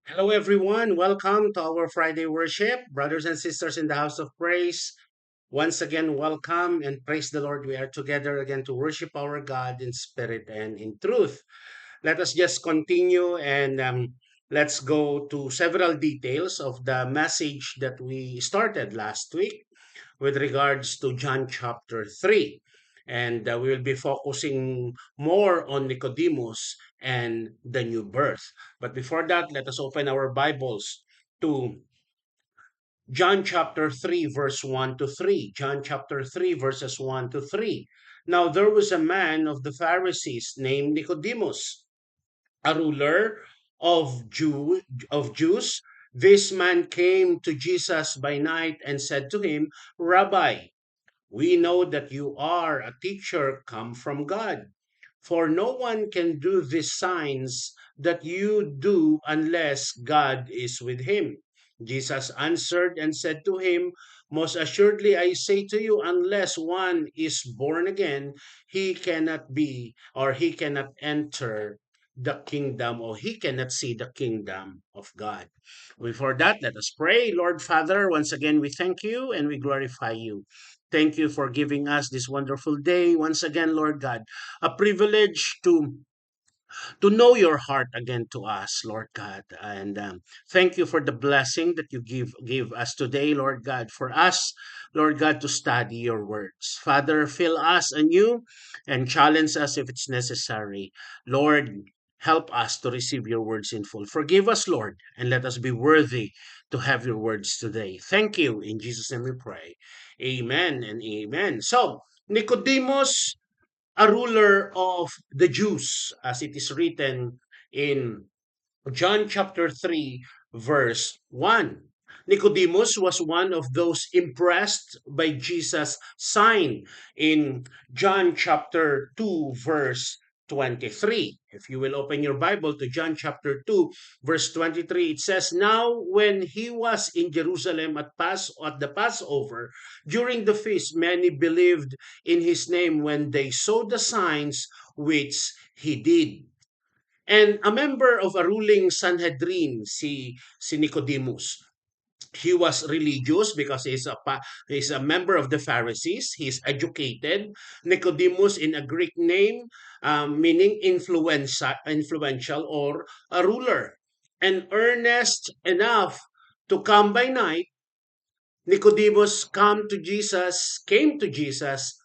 Hello, everyone. Welcome to our Friday worship. Brothers and sisters in the house of praise, once again, welcome and praise the Lord. We are together again to worship our God in spirit and in truth. Let us just continue and let's go to several details of the message that we started last week with regards to John chapter 3. And we will be focusing more on Nicodemus and the new birth. But before that, let us open our Bibles to John chapter 3, verse 1 to 3. John chapter 3, verses 1 to 3. Now there was a man of the Pharisees named Nicodemus, a ruler of Jews. This man came to Jesus by night and said to him, Rabbi, we know that you are a teacher come from God, for no one can do these signs that you do unless God is with him. Jesus answered and said to him, Most assuredly I say to you, unless one is born again, he cannot be or he cannot enter the kingdom or he cannot see the kingdom of God. Before that, let us pray. Lord Father, once again we thank you and we glorify you. Thank you for giving us this wonderful day. Once again, Lord God, a privilege to know your heart again to us, Lord God. And thank you for the blessing that you give us today, Lord God, for us, Lord God, to study your words. Father, fill us anew and challenge us if it's necessary. Lord, help us to receive your words in full. Forgive us, Lord, and let us be worthy to have your words today. Thank you. In Jesus' name we pray. Amen and amen. So, Nicodemus, a ruler of the Jews, as it is written in John chapter 3, verse 1. Nicodemus was one of those impressed by Jesus' sign in John chapter 2, verse 23. If you will open your Bible to John chapter 2, verse 23, it says, Now when he was in Jerusalem at the Passover, during the feast, many believed in his name when they saw the signs which he did. And a member of a ruling Sanhedrin, si Nicodemus. He was religious because he's a member of the Pharisees. He's educated. Nicodemus in a Greek name, meaning influential or a ruler. And earnest enough to come by night, Nicodemus came to Jesus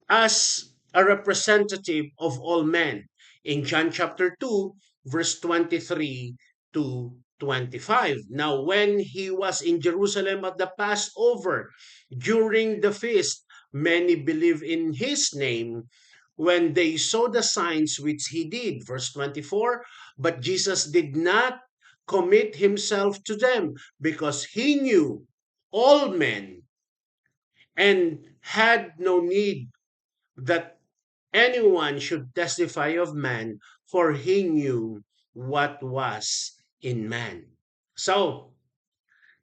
as a representative of all men in John chapter 2, verse 23 to 25. Now, when he was in Jerusalem at the Passover, during the feast, many believed in his name when they saw the signs which he did. Verse 24, but Jesus did not commit himself to them because he knew all men and had no need that anyone should testify of man, for he knew what was in man. So,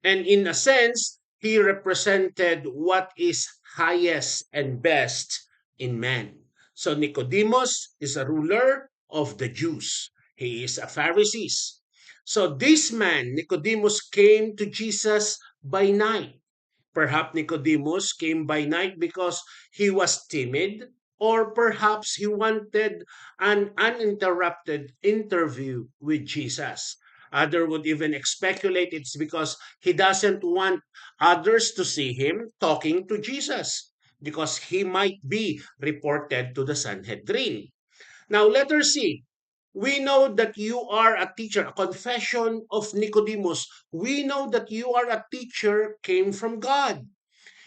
and in a sense, he represented what is highest and best in man. So, Nicodemus is a ruler of the Jews, he is a Pharisee. So, this man, Nicodemus, came to Jesus by night. Perhaps Nicodemus came by night because he was timid, or perhaps he wanted an uninterrupted interview with Jesus. Others would even speculate it's because he doesn't want others to see him talking to Jesus because he might be reported to the Sanhedrin. Now, letter C. We know that you are a teacher, a confession of Nicodemus. We know that you are a teacher came from God.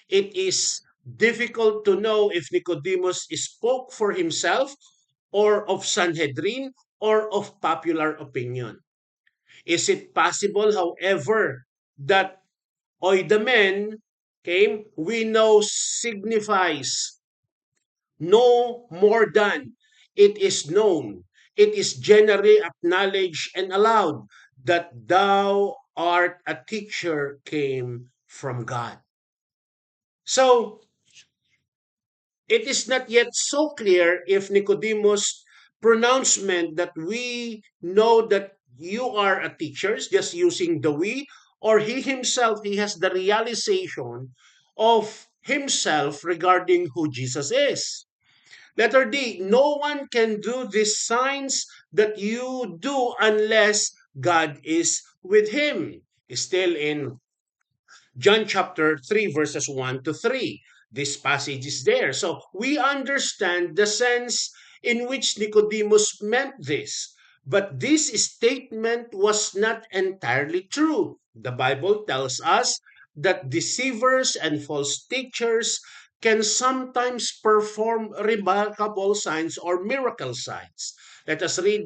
It is difficult to know if Nicodemus spoke for himself or of Sanhedrin or of popular opinion. Is it possible, however, that oidamen came, we know signifies no more than it is known. It is generally acknowledged and allowed that thou art a teacher came from God. So it is not yet so clear if Nicodemus' pronouncement that we know that you are a teacher, just using the we, or he himself, he has the realization of himself regarding who Jesus is. Letter D, no one can do these signs that you do unless God is with him. Still in John chapter 3, verses 1 to 3. This passage is there. So we understand the sense in which Nicodemus meant this. But this statement was not entirely true. The Bible tells us that deceivers and false teachers can sometimes perform remarkable signs or miracle signs. Let us read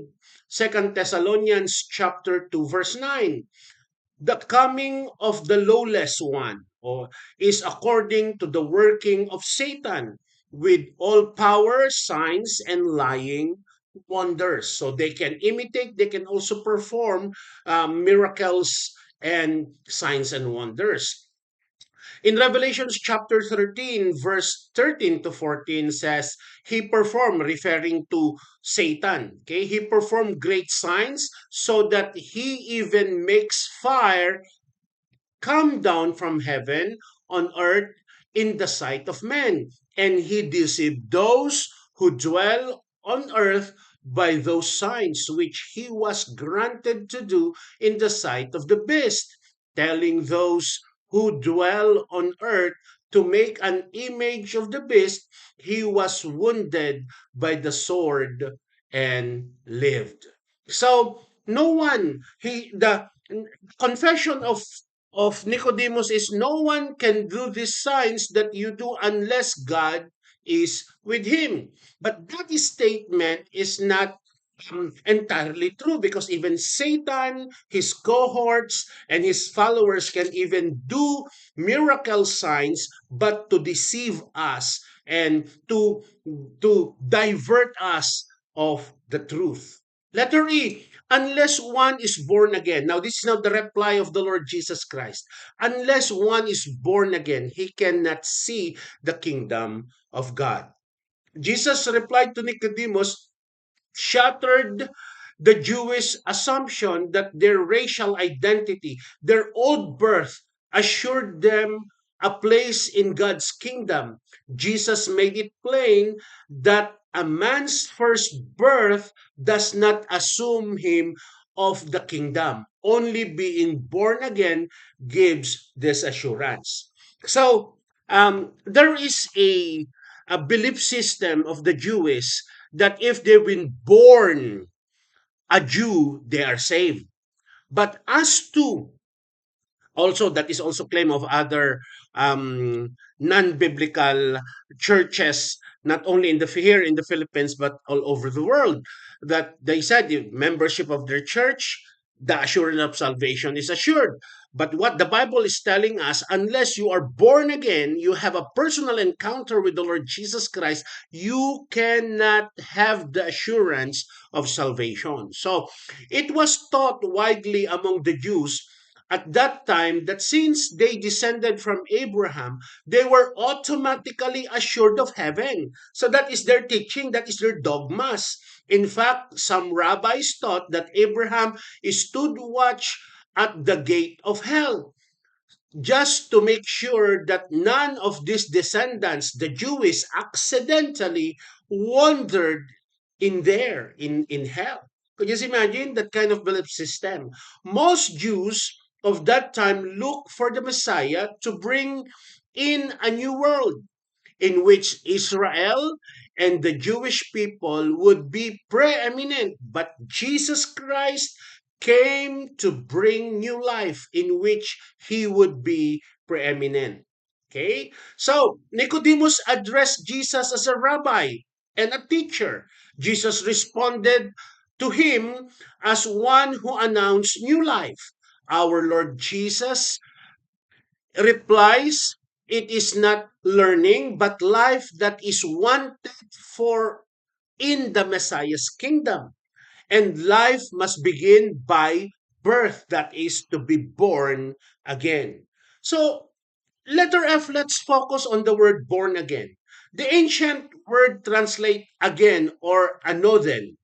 Second Thessalonians chapter 2 verse 9. The coming of the lawless one, or is according to the working of Satan with all power, signs, and lying wonders. So they can imitate, they can also perform miracles and signs and wonders. In Revelations chapter 13, verse 13 to 14 says, he performed, referring to Satan. Okay, he performed great signs so that he even makes fire come down from heaven on earth in the sight of men. And he deceived those who dwell on earth by those signs which he was granted to do in the sight of the beast, telling those who dwell on earth to make an image of the beast, he was wounded by the sword and lived. So no one, the confession of Nicodemus is, no one can do these signs that you do unless God is with him. But that statement is not entirely true, because even Satan, his cohorts, and his followers can even do miracle signs, but to deceive us and to divert us of the truth. Letter E, unless one is born again. Now, this is now the reply of the Lord Jesus Christ. Unless one is born again, he cannot see the kingdom of God. Jesus replied to Nicodemus, shattered the Jewish assumption that their racial identity, their old birth, assured them a place in God's kingdom. Jesus made it plain that a man's first birth does not assume him of the kingdom. Only being born again gives this assurance. So, there is a belief system of the Jewish that if they've been born a Jew, they are saved. But as to, also that is also claim of other non-biblical churches, not only in the here in the Philippines but all over the world, that they said the membership of their church, the assurance of salvation is assured. But what the Bible is telling us, unless you are born again, you have a personal encounter with the Lord Jesus Christ, you cannot have the assurance of salvation. So it was taught widely among the Jews at that time that since they descended from Abraham, they were automatically assured of heaven. So that is their teaching, that is their dogmas. In fact, some rabbis taught that Abraham stood watch at the gate of hell, just to make sure that none of these descendants, the Jewish, accidentally wandered in there, in hell. Could you just imagine that kind of belief system? Most Jews of that time look for the Messiah to bring in a new world in which Israel and the Jewish people would be preeminent. But Jesus Christ came to bring new life in which he would be preeminent. Okay? So, Nicodemus addressed Jesus as a rabbi and a teacher. Jesus responded to him as one who announced new life. Our Lord Jesus replies, it is not learning, but life that is wanted for in the Messiah's kingdom. And life must begin by birth, that is to be born again. So, letter F, let's focus on the word born again. The ancient word translate again or anothen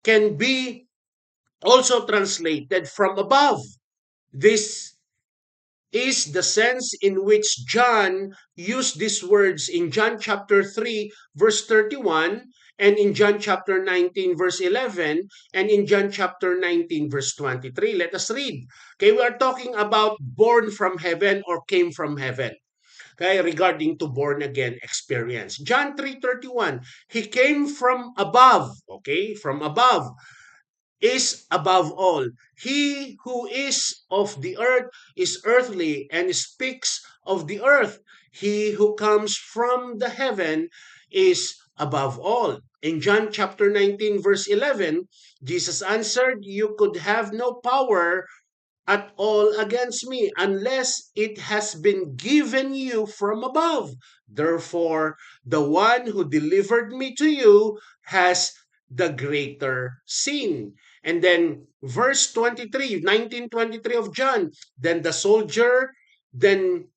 can be also translated from above. This is the sense in which John used these words in John chapter 3, verse 31, and in John chapter 19, verse 11, and in John chapter 19, verse 23. Let us read. Okay, we are talking about born from heaven or came from heaven. Okay, regarding to born again experience. John 3:31, he came from above, okay? From above is above all. He who is of the earth is earthly and speaks of the earth. He who comes from the heaven is above all. In John chapter 19, verse 11, Jesus answered, "You could have no power at all against me unless it has been given you from above. Therefore, the one who delivered me to you has the greater sin." And then verse 23, 19:23 of John, then the soldier, then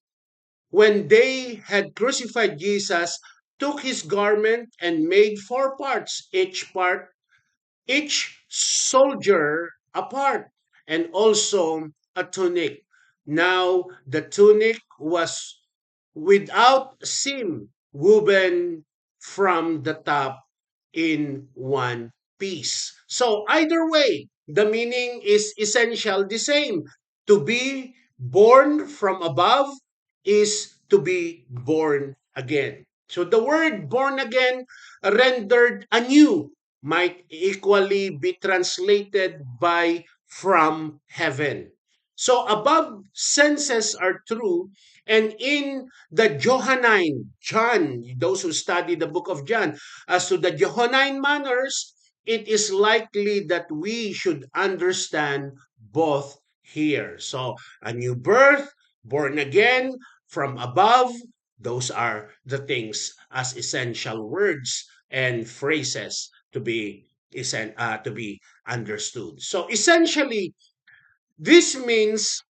when they had crucified Jesus, took his garment and made four parts, each soldier apart, and also a tunic. Now the tunic was without seam, woven from the top in one piece. So either way, the meaning is essential the same. To be born from above is to be born again. So the word born again, rendered anew, might equally be translated by from heaven. So above senses are true, and in the Johannine, John, those who study the book of John, as to the Johannine manners, it is likely that we should understand both here. So a new birth, born again, from above, those are the things as essential words and phrases to be understood. So essentially, this means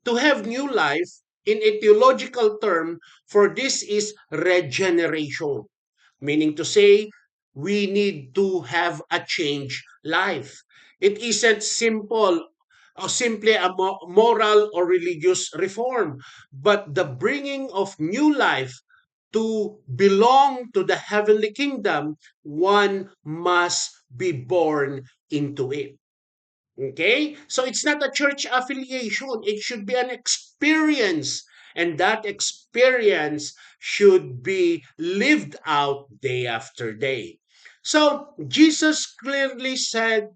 to have new life in a theological term, for this is regeneration, meaning to say we need to have a change life. It isn't simple or simply a moral or religious reform, but the bringing of new life to belong to the heavenly kingdom. One must be born into it. Okay? So it's not a church affiliation. It should be an experience. And that experience should be lived out day after day. So Jesus clearly said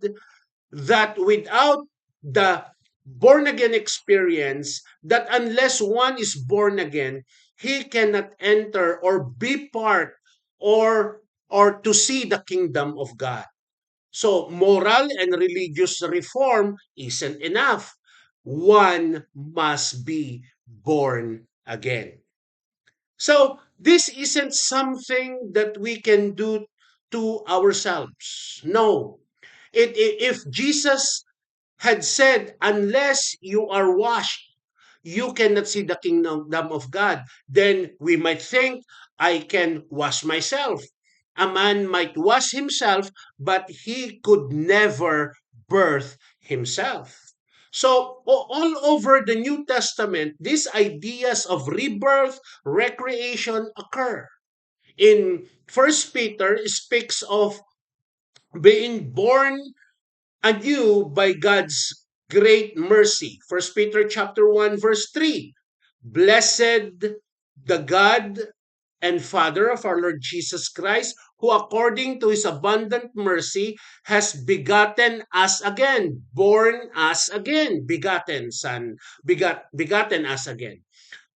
that without the born again experience, that unless one is born again, he cannot enter or be part or to see the kingdom of God. So moral and religious reform isn't enough. One must be born again. So this isn't something that we can do to ourselves. No. If Jesus had said, unless you are washed, you cannot see the kingdom of God, then we might think, I can wash myself. A man might wash himself, but he could never birth himself. So, all over the New Testament, these ideas of rebirth, recreation occur. In First Peter, it speaks of being born anew by God's great mercy. First Peter chapter 1 verse 3. Blessed the God and Father of our Lord Jesus Christ, who according to his abundant mercy has begotten us again, born us again, begotten son, begotten us again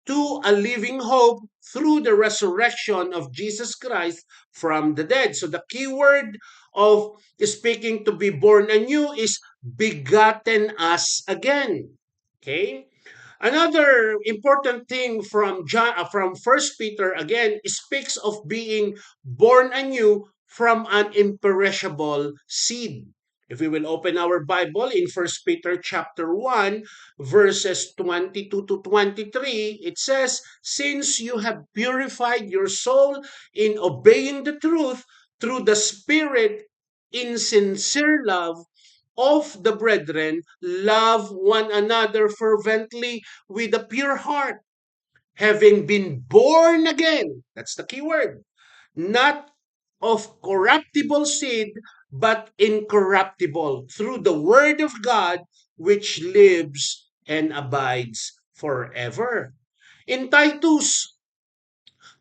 to a living hope through the resurrection of Jesus Christ from the dead. So the key word of speaking to be born anew is begotten us again. Okay? Another important thing from from First Peter again speaks of being born anew from an imperishable seed. If we will open our Bible in First Peter chapter 1 verses 22 to 23, it says, "Since you have purified your soul in obeying the truth through the Spirit in sincere love, of the brethren, love one another fervently with a pure heart, having been born again. That's the key word. Not of corruptible seed, but incorruptible, through the word of God, which lives and abides forever. In Titus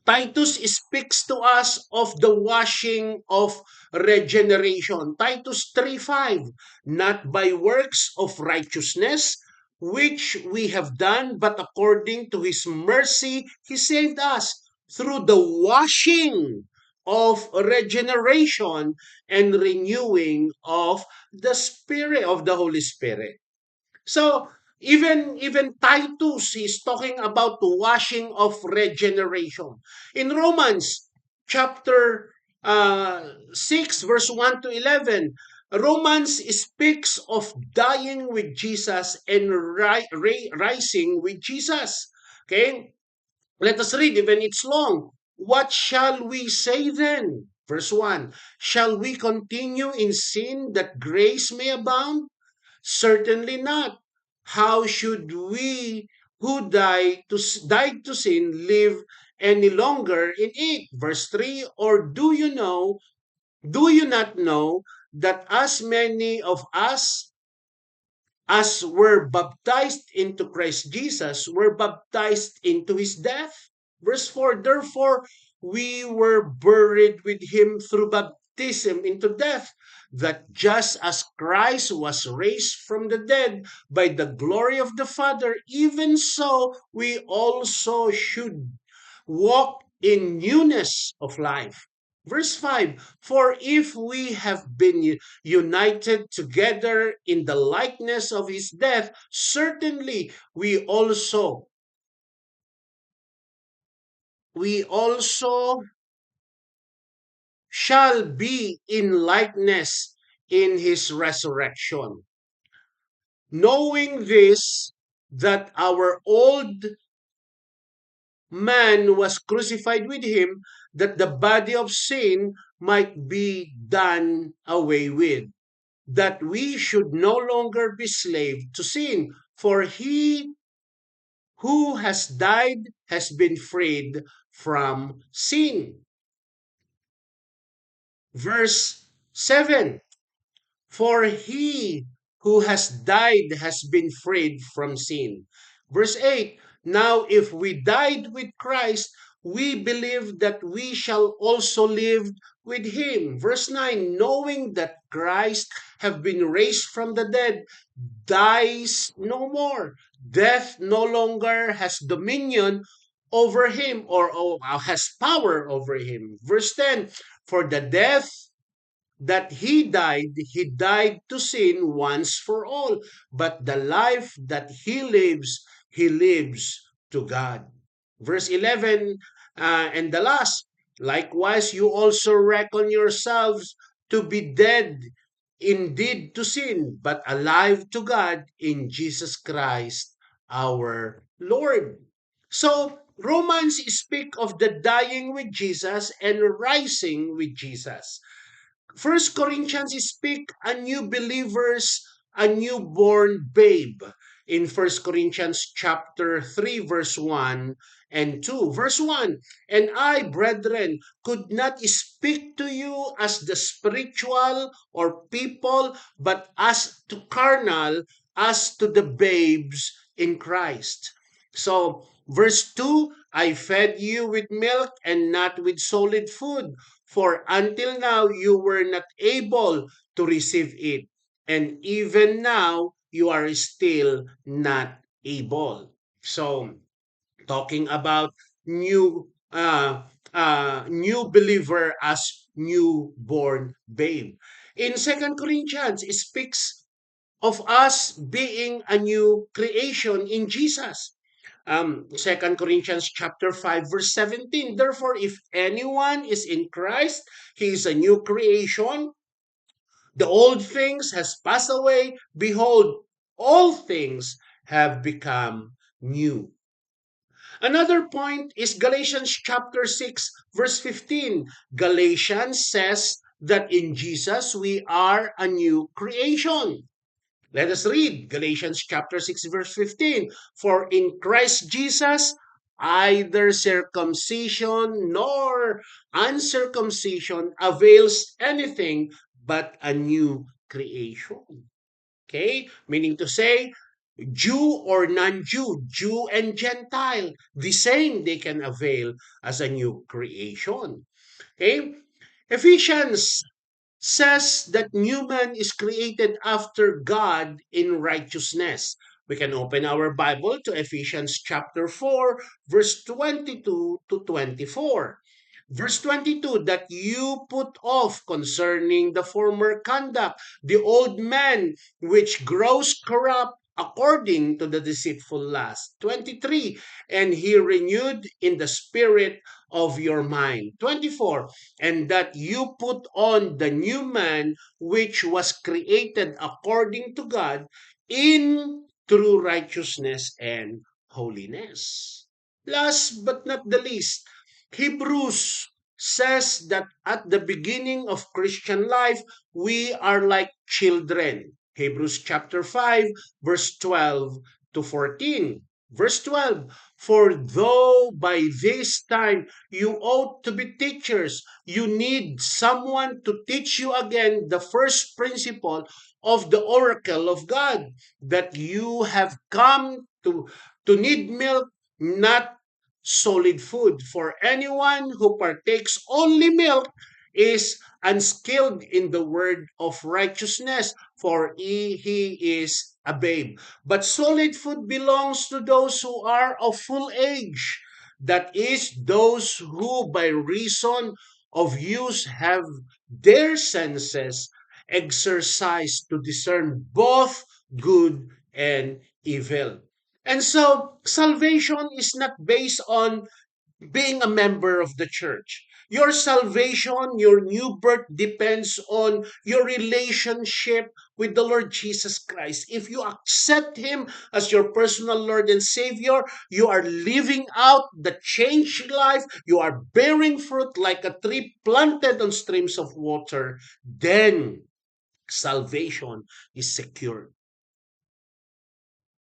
speaks to us of the washing of regeneration. Titus 3:5, not by works of righteousness, which we have done, but according to his mercy, he saved us through the washing of regeneration and renewing of the Spirit, of the Holy Spirit. So even Titus is talking about the washing of regeneration. In Romans chapter 6 verse 1 to 11, Romans speaks of dying with Jesus and rising with Jesus. Okay? Let us read, even it's long. What shall we say then? Verse 1. Shall we continue in sin that grace may abound? Certainly not. How should we who died to sin live any longer in it? Verse 3, or do you not know that as many of us as were baptized into Christ Jesus were baptized into his death? Verse 4, therefore we were buried with him through baptism into death, that just as Christ was raised from the dead by the glory of the Father, even so we also should walk in newness of life. Verse 5, for if we have been united together in the likeness of his death, certainly we also shall be in likeness in his resurrection. Knowing this, that our old man was crucified with him, that the body of sin might be done away with, that we should no longer be slave to sin. For he who has died has been freed from sin. Verse 7, for he who has died has been freed from sin. Verse 8, now if we died with Christ, we believe that we shall also live with him. Verse 9, knowing that Christ have been raised from the dead, dies no more. Death no longer has dominion over him, or has power over him. Verse 10, for the death that he died to sin once for all, but the life that he lives to God. Verse 11, and the last, likewise you also reckon yourselves to be dead indeed to sin, but alive to God in Jesus Christ our Lord. So, Romans speak of the dying with Jesus and rising with Jesus. First Corinthians speak a new believers, a newborn babe. In First Corinthians chapter 3, verse 1 and 2. Verse 1, and I, brethren, could not speak to you as the spiritual or people, but as to carnal, as to the babes in Christ. So, verse 2, I fed you with milk and not with solid food, for until now you were not able to receive it, and even now you are still not able. So, talking about new believer as newborn babe. In Second Corinthians, it speaks of us being a new creation in Jesus. 2 Corinthians chapter 5 verse 17. Therefore, if anyone is in Christ, he is a new creation. The old things has passed away. Behold, all things have become new. Another point is Galatians chapter 6 verse 15. Galatians says that in Jesus we are a new creation. Let us read Galatians chapter 6 verse 15. For in Christ Jesus, either circumcision nor uncircumcision avails anything but a new creation. Okay? Meaning to say, Jew or non-Jew, Jew and Gentile, the same they can avail as a new creation. Okay? Ephesians says that new man is created after God in righteousness. We can open our Bible to Ephesians chapter 4, verse 22 to 24. Verse 22, that you put off concerning the former conduct, the old man which grows corrupt according to the deceitful lust. 23, and he renewed in the spirit of your mind. 24, and that you put on the new man which was created according to God in true righteousness and holiness. Last but not the least, Hebrews says that at the beginning of Christian life, we are like children. Hebrews chapter 5, verse 12 to 14. Verse 12, for though by this time you ought to be teachers, you need someone to teach you again the first principle of the oracle of God, that you have come to need milk, not solid food. For anyone who partakes only milk is unskilled in the word of righteousness, for he is a babe. But solid food belongs to those who are of full age, that is, those who by reason of use have their senses exercised to discern both good and evil. And so salvation is not based on being a member of the church. Your salvation, your new birth depends on your relationship with the Lord Jesus Christ. If you accept Him as your personal Lord and Savior, you are living out the changed life. You are bearing fruit like a tree planted on streams of water. Then salvation is secure.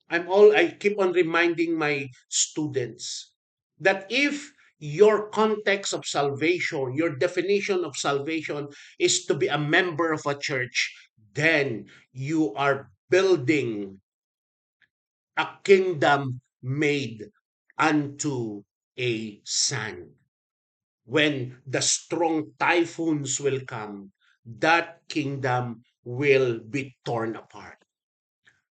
I keep on reminding my students that if your context of salvation, your definition of salvation is to be a member of a church, then you are building a kingdom made unto a sand. When the strong typhoons will come, that kingdom will be torn apart.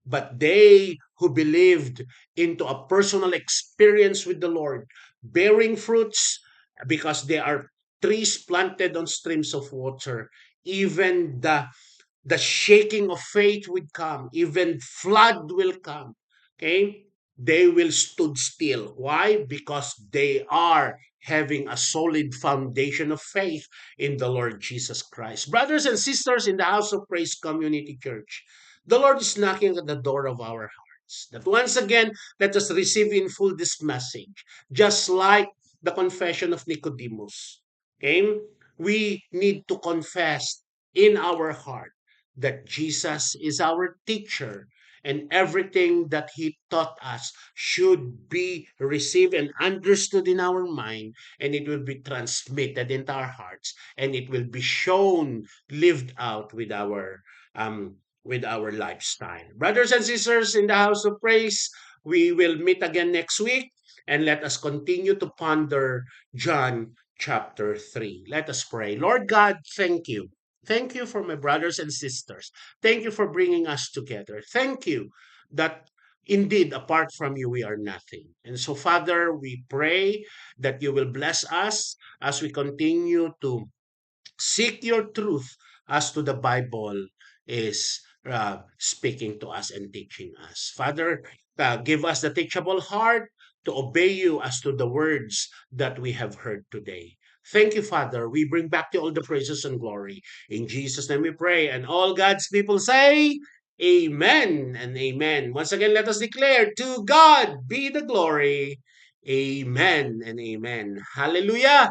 But they who believed into a personal experience with the Lord, bearing fruits because they are trees planted on streams of water, even the shaking of faith would come, even flood will come. Okay? They will stood still. Why? Because they are having a solid foundation of faith in the Lord Jesus Christ. Brothers and sisters in the House of Praise Community Church, the Lord is knocking at the door of our hearts. That once again, let us receive in full this message, just like the confession of Nicodemus. Okay? We need to confess in our heart that Jesus is our teacher, and everything that he taught us should be received and understood in our mind, and it will be transmitted into our hearts, and it will be shown, lived out with our lifestyle. Brothers and sisters in the house of praise, we will meet again next week, and let us continue to ponder John chapter 3. Let us pray. Lord God, thank you. Thank you for my brothers and sisters. Thank you for bringing us together. Thank you that indeed, apart from you, we are nothing. And so, Father, we pray that you will bless us as we continue to seek your truth as to the Bible is speaking to us and teaching us. Father, give us the teachable heart to obey you as to the words that we have heard today. Thank you, Father. We bring back to you all the praises and glory. In Jesus' name we pray. And all God's people say, Amen and amen. Once again, let us declare, to God be the glory. Amen and amen. Hallelujah.